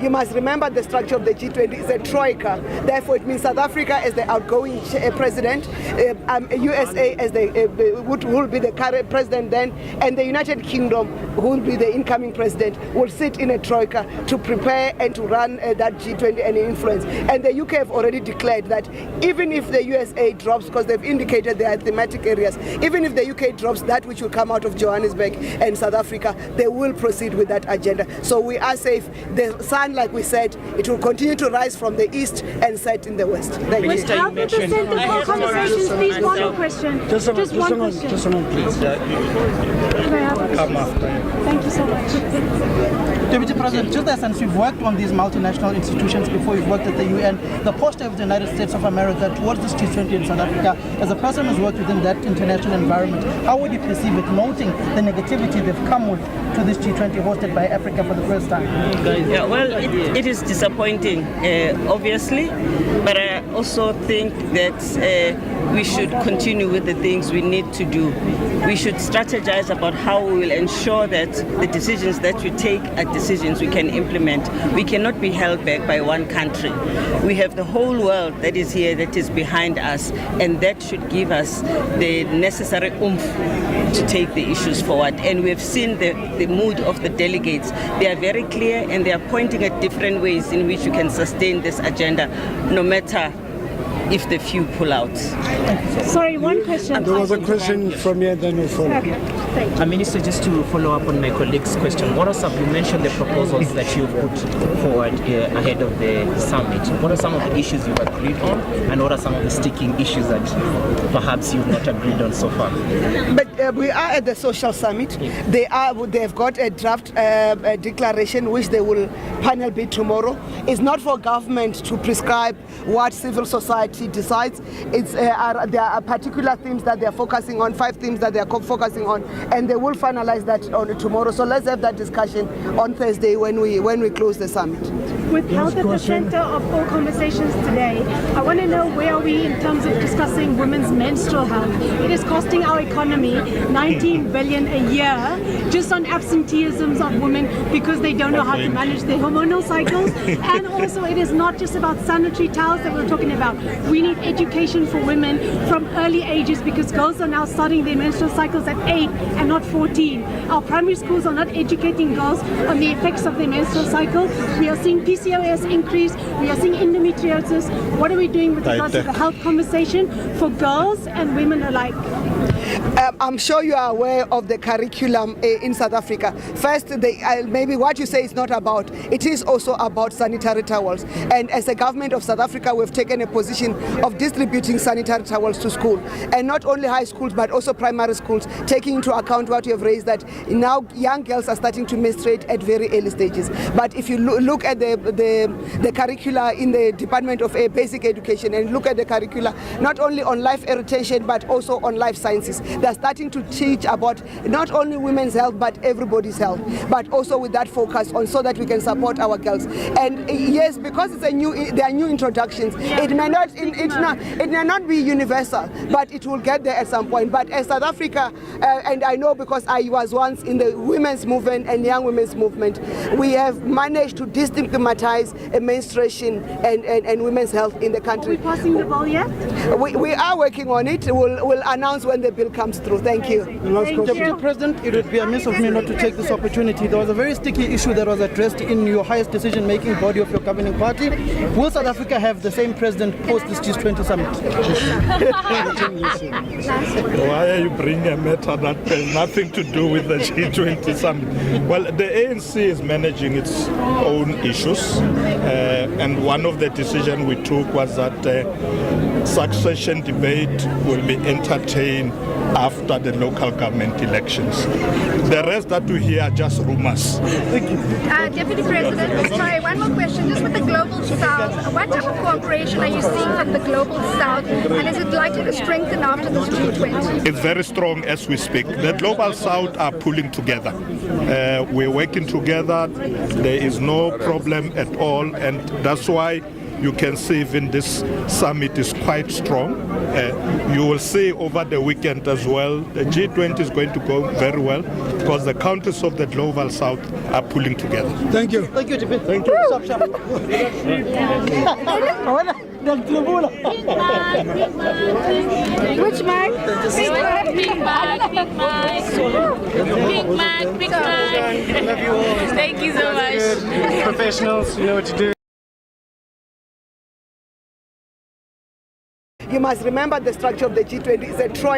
You must remember the structure of the G20 is a troika. Therefore, it means South Africa as the outgoing president, USA as will be the current president then, and the United Kingdom, who will be the incoming president, will sit in a troika to prepare and to run that G20 and influence. And the UK have already declared that even if the USA drops, because they've indicated their thematic areas, even if the UK drops that which will come out of Johannesburg and South Africa, they will proceed with that agenda. So we are safe. The sun, like we said, it will continue to rise from the east and set in the west. Thank you. With half the percent of all conversations, please, one more question. Just one question. Just one, please. Come after. Thank you so much. Deputy President, just as you've worked on these multinational institutions before, you've worked at the UN, the posture of the United States of America towards this G20 in South Africa, as a person who's worked within that international environment, how would you perceive it, noting the negativity they've come with to this G20 hosted by Africa for the first time? Yeah, well, it is disappointing, obviously, but I also think that we should continue with the things we need to do. We should strategize about how we will ensure that the decisions that we take are decisions we can implement. We cannot be held back by one country. We have the whole world that is here, that is behind us, and that should give us the necessary oomph to take the issues forward. And we've seen the mood of the delegates. They are very clear, and they are pointing at different ways in which you can sustain this agenda, no matter if the few pull out. Sorry, one question. There was a question from here, then we'll follow. Okay, thank you. Minister, just to follow up on my colleague's question, what are some, you mentioned the proposals that you put forward ahead of the summit. What are some of the issues you've agreed on, and what are some of the sticking issues that perhaps you've not agreed on so far? But we are at the Social Summit. They've got a draft declaration which they will panel beat tomorrow. It's not for government to prescribe what civil society decides. There are particular themes that they are focusing on, 5 themes that they are focusing on, and they will finalize that on tomorrow. So let's have that discussion on Thursday when we close the summit. With health at the center of all conversations today, I want to know where are we in terms of discussing women's menstrual health. It is costing our economy 19 billion a year just on absenteeisms of women because they don't know how to manage their hormonal cycles. And also it is not just about sanitary towels that we're talking about. We need education for women from early ages because girls are now starting their menstrual cycles at 8 and not 14. Our primary schools are not educating girls on the effects of their menstrual cycle. We are seeing PCOS increase, we are seeing endometriosis. What are we doing with regards to the health conversation for girls and women alike? I'm sure you are aware of the curriculum in South Africa. First, maybe what you say is not about, it is also about sanitary towels. And as a government of South Africa, we've taken a position of distributing sanitary towels to school. And not only high schools, but also primary schools, taking into account what you have raised, that now young girls are starting to menstruate at very early stages. But if you look at the curricula in the Department of Basic Education and look at the curricula, not only on life orientation, but also on life sciences, they're starting to teach about not only women's health but everybody's health, but also with that focus on so that we can support our girls. And yes, because there are new introductions, it may not be universal, but it will get there at some point. But as South Africa, and I know because I was once in the women's movement and young women's movement, we have managed to destigmatize menstruation and women's health in the country. Are we passing the ball yet? We are working on it. We'll announce when the bill comes through. Thank you. Deputy President, it would be amiss of me not to take this opportunity. There was a very sticky issue that was addressed in your highest decision-making body of your governing party. Will South Africa have the same president post this G20 summit? Why are you bringing a matter that has nothing to do with the G20 summit? Well, the ANC is managing its own issues, and one of the decisions we took was that succession debate will be entertained after the local government elections. The rest that we hear are just rumors. Thank you. Deputy President, sorry, one more question. Just with the Global South, what type of cooperation are you seeing from the Global South, and is it likely to strengthen after this G20? It's very strong as we speak. The Global South are pulling together. We're working together. There is no problem at all, and that's why you can see even this summit is quite strong. You will see over the weekend as well, the G20 is going to go very well because the countries of the global south are pulling together. Thank you. Thank you, JP. Thank you. Stop, stop. Which mic? Big Mac, Big Mac, Big Mac, Big Mac. Love you all. Thank you so much. Professionals, you know what to do. You must remember the structure of the G20 is a Troy.